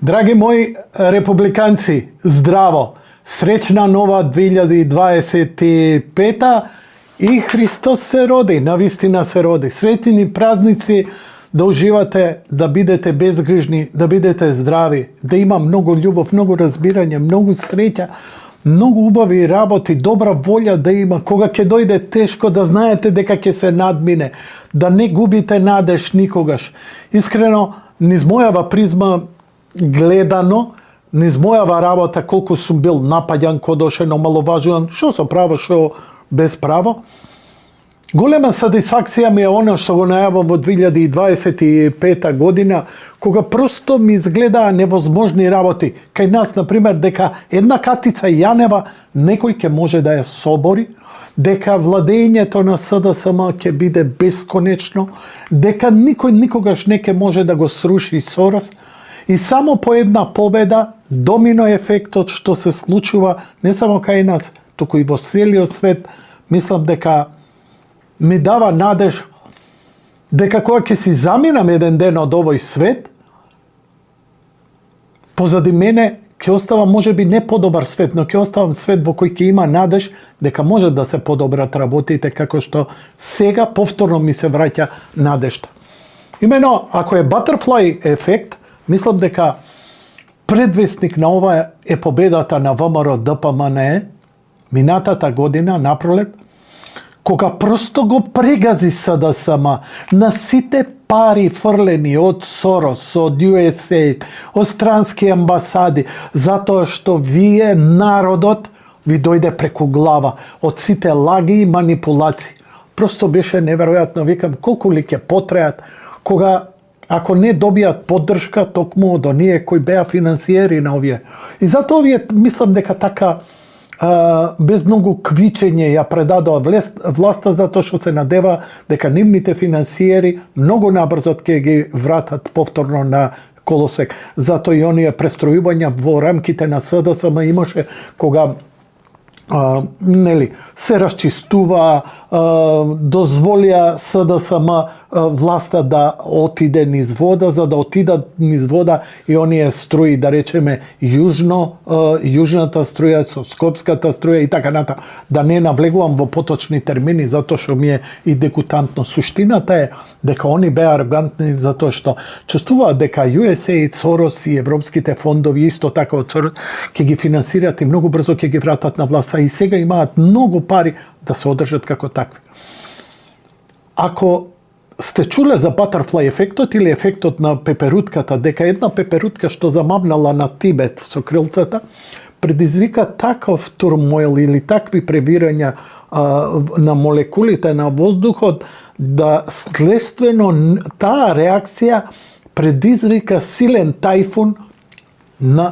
Драги мои републиканци, здраво! Среќна нова 2025 и Христос се роди, навистина се роди. Среќни празници, да уживате, да бидете безгрижни, да бидете здрави, да има многу љубов, многу разбирање, многу среќа, многу убави работи, добра волја да има. Кога ќе дојде тешко, да знаете дека ќе се надмине, да не губите надеж никогаш. Искрено, низ мојава призма гледано, низ мојава работа, колку сум бил напаѓан, кодошен, омаловажуван, шо со право, шо без право. Голема сатисфакција ми е оно што го најавам во 2025 година, кога просто ми изгледаа невозможни работи. Кај нас, например, дека една Катица Јанева некој ќе може да ја собори, дека владењето на СДСМ ќе биде бесконечно, дека никој никогаш не ќе може да го сруши Сорос. И само по една победа, домино ефектот што се случува не само кај нас, туку и во целиот свет, мислам дека ми дава надеж дека кога ќе си заминам еден ден од овој свет, позади мене ќе оставам можеби не подобар свет, но ќе оставам свет во кој ќе има надеж дека може да се подобрат работите, како што сега повторно ми се враќа надежта. Имено, ако е butterfly ефект, мислам дека предвестник на ова е победата на ВМРО ДПМНЕ минатата година напролет, кога просто го прегази СДСМ на сите пари фрлени од Сорос, од USAID, од странски амбасади, затоа што вие, народот, ви дојде преку глава од сите лаги и манипулации. Просто беше неверојатно, викам, колку ли ќе потреат, кога ако не добијат поддршка токму од оние кои беа финансиери на овие. И затоа овие, мислам дека така без многу квичење ја предадоа власта, затоа што се надева дека нивните финансиери многу набрзо ќе ги вратат повторно на колосек. Затоа и оние престројувања во рамките на СДСМ имаше кога се расчистува, дозволија СДСМ власта да отиде низ вода, за да отидат низ вода и оние струи, да речеме, јужната струја, со скопската струја и така натаму. Да не навлегувам во поточни термини, затоа што ми е и дегутантно. Суштината е дека они беа арогантни затоа што чувствуваат дека USAID, Сорос и европските фондови, исто така од Сорос, ќе ги финансираат и многу брзо ќе ги вратат на власта и сега имаат многу пари да се одржат како такви. Ако сте чуле за butterfly ефектот или ефектот на пеперутката, дека една пеперутка што замавнала на Тибет со крилцата, предизвика таков турмоил или такви превирања на молекулите на воздухот, да следствено таа реакција предизвика силен тајфун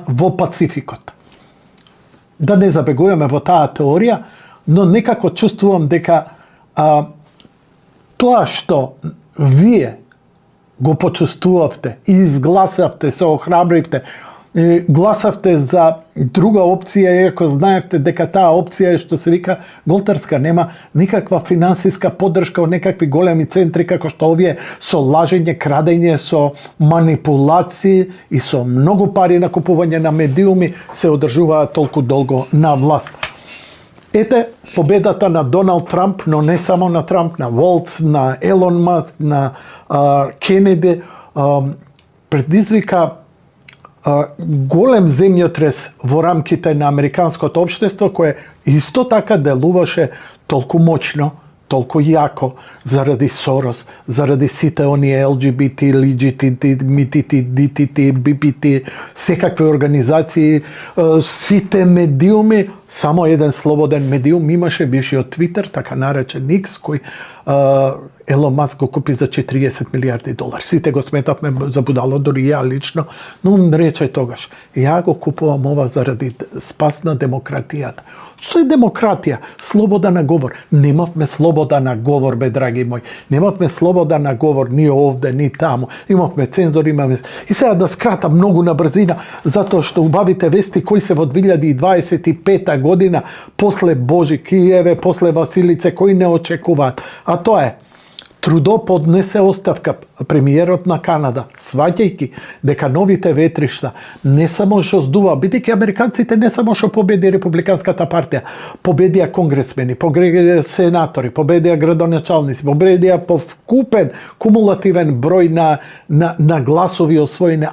во Пацификот. Да не забегуваме во таа теорија, но некако чувствувам дека тоа што вие го почувствувавте и изгласавте, се охрабривте, гласавте за друга опција, иако знаевте дека таа опција е што се вика голтарска, нема никаква финансиска поддршка од некакви големи центри како што овие со лажење, крадење, со манипулации и со многу пари на купување на медиуми се одржуваат толку долго на власт. Ете победата на Доналд Трамп, но не само на Трамп, на Волц, на Елон Маск, на Кенеди, предизвика голем земјотрес во рамките на американското општество, кое исто така делуваше толку моќно, толку јако заради Сорос, заради сите оние LGBT, LGBT, MTT, DTT, BPT, секакви организации, сите медиуми Само еден слободен медиум имаше, бивши од Твитер, така наречен X, кој Елон Маск го купи за $40 милиарди. Сите го сметавме за будало, дури ја лично, но он рече тогаш, ја го купувам ова заради спас на демократијата. Што е демократија? Слобода на говор. Немавме слобода на говор, бе, драги мои. Немавме слобода на говор ни овде, ни таму. Имавме цензор, имаме... И сега да скратам многу на брзина, затоа што убавите вести кои се во 2025 година, после Божи Киеве, после Василице, кои не очекуваат. А тоа е, Трудо поднесе оставка, премиерот на Канада, сваќајќи дека новите ветришта не само што здува, бидејќи американците не само што победи републиканската партија, победија конгресмени, победија сенатори, победија градоначалници, победија повкупен кумулативен број на гласови освоени,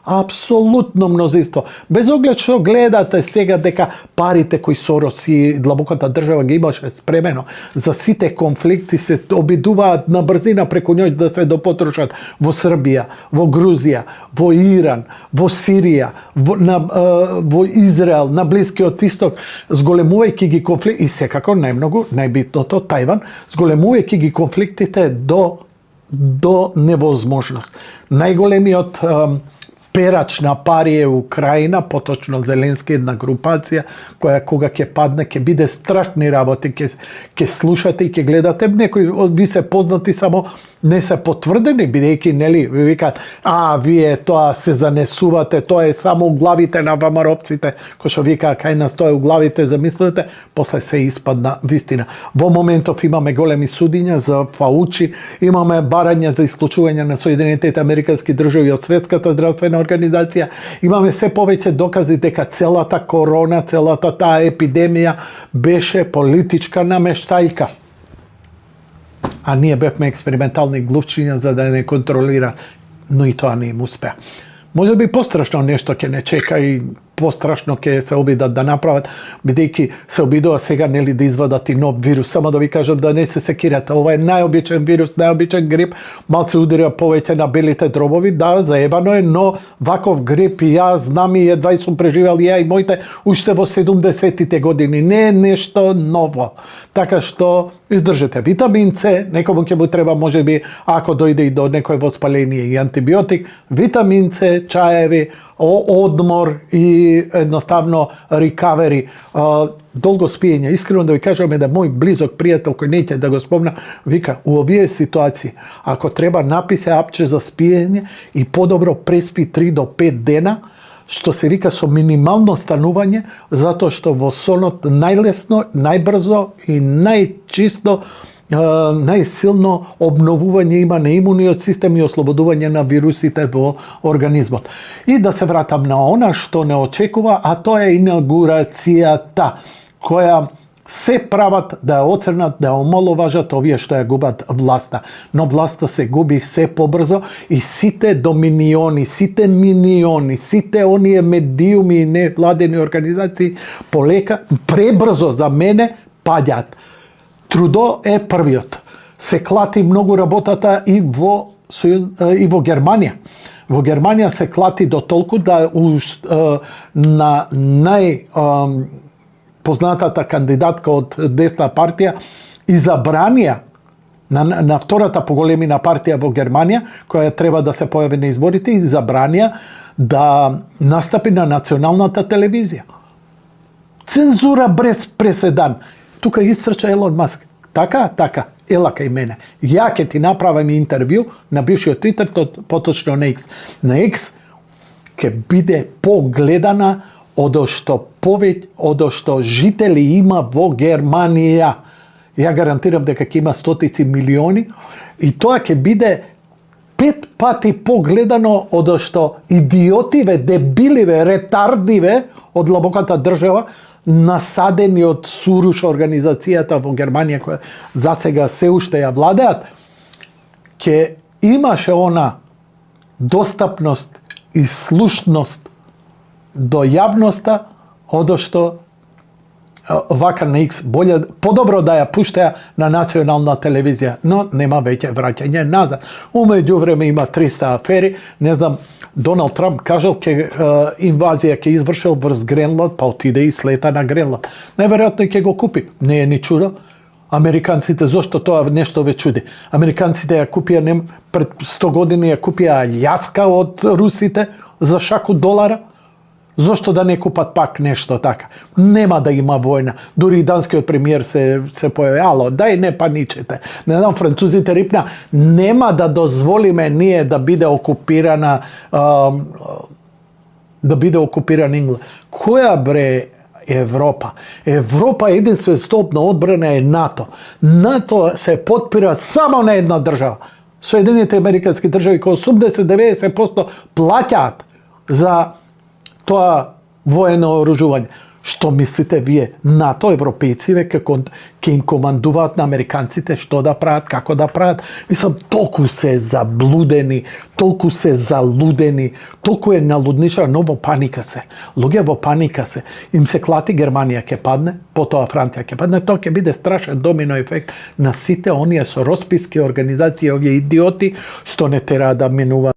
апсолутно мнозинство. Без оглед што гледате сега дека парите кои Сорос и длабоката држава ги имаше спремено за сите конфликти се обидуваат на брзина преку њој да се допотрошат во Србија, во Грузија, во Иран, во Сирија, во Израел, на Блискиот Исток, зголемувајќи ги конфликти и секако најбитното Тајван, зголемувајќи ги конфликтите до невозможност. Најголемиот перач на пари е Украина, поточно Зеленски, една групација која кога ќе падне ќе биде страшни работи, ќе слушате и ќе гледате, некои од ви се познати само не се потврдени, бидејќи нели ви викаат, вие тоа се занесувате, тоа е само у главите на ВМРО-пците, кој што вика кај нас тоа е у главите, замислете, после се испадна вистина. Во моментов имаме големи судиња за Фаучи, имаме барања за исклучување на Соединетите Американски држави од Светската здравствена организација, имаме се повеќе докази дека целата корона, целата таа епидемија беше политичка намештајка. А ние бевме експериментални глувчиња за да не контролира, но и тоа не им успеа. Може би пострашно нешто ќе не чека и пострашно ќе се обидат да направат, бидејќи се обидува сега нели да извадат и нов вирус. Само да ви кажам да не се секирате, ова е најобичен вирус, најобичен грип, малце удира повеќе на белите дробови, да, заебано е, но ваков грип и ја знам и едва и сум преживел ја и моите уште во 70-тите години, не е нешто ново. Така што издржете витамин С, некому ќе му треба можеби ако дојде и до некој воспаление и антибиотик, витамин С, чаеви, одмор и едноставно рекавери, долго спиење. Искрено да ви кажам да мој близок пријател кој неќе да го спомна, вика, у овие ситуации, ако треба напише апче за спиење и подобро преспи 3 до 5 дена, што се вика со минимално станување, затоа што во сонот најлесно, најбрзо и најчисто најсилно обновување има на имуниот систем и ослободување на вирусите во организмот. И да се вратам на она што не очекува, а тоа е инаугурацијата, која се прават да ја оцрнат, да ја омаловажат овие што ја губат власта. Но власта се губи се побрзо и сите доминиони, сите миниони, сите оние медиуми и невладени организации полека, пребрзо за мене паѓаат. Трудо е првиот. Се клати многу работата и во Германија. Во Германија се клати до толку да на познатата кандидатка од десна партија и забранија на втората поголемина партија во Германија, која треба да се појави на изборите, и забранија да настапи на националната телевизија. Цензура без преседан. Тука истрча Елон Маск. Така, ела кај мене. Ја ќе ти направам интервју на бившиот Твитер, поточно на X. На X ќе биде погледана одо што жители има во Германија. Ја гарантирам дека ќе има стотици милиони и тоа ќе биде 5 пати погледано одо што идиотиве, дебиливе, ретардиве од длабоката држава насадени од Суруш организацијата во Германија, која засега се уште ја владеат, ќе имаше она достапност и слушност до јавноста, одо што Vakar na X, podobro da je puštaja na nacionalna televizija, no nema veće vraćanje nazad. Umeđu vreme ima 300 aferi, ne znam, Donald Trump kaže ke invazija ke izvršil vrst Grenland, pa otide i sleta na Grenland. Najvjerojatno ke go kupi. Ne je ni čudo. Amerikancite, zašto to nešto već čudi? Amerikancite je kupija, pred 100 godina je kupija Aljaska od Rusite za šaku dolara. Zašto da ne kupat pak nešto taka? Nema da ima vojna. Duri danski premijer se pojavi, alo, daj ne paničite. Ne znam, Francuzite ripna, nema da dozvoli me nije da bide okupirana England. Koja bre Evropa? Evropa jedinstven stopna odbrana je NATO. NATO se potpira samo na jedna država. Sjedinjene američke države koje 80-90% plaćat za to vojno oružovanje. Što mislite vi? NATO, Evropejci, ki im komanduvat na Amerikancite, što da pravit, kako da pravit? Mislim, toliko se zabludeni, toliko se zaludeni, toliko je naludniča, novo panika se. Lugevo panika se. Im se klati Germanija ke padne, potom Francija ke padne, to ke bide strašan domino efekt na site, oni su rozpiske organizacije, ovi idioti, što ne tera da minuva.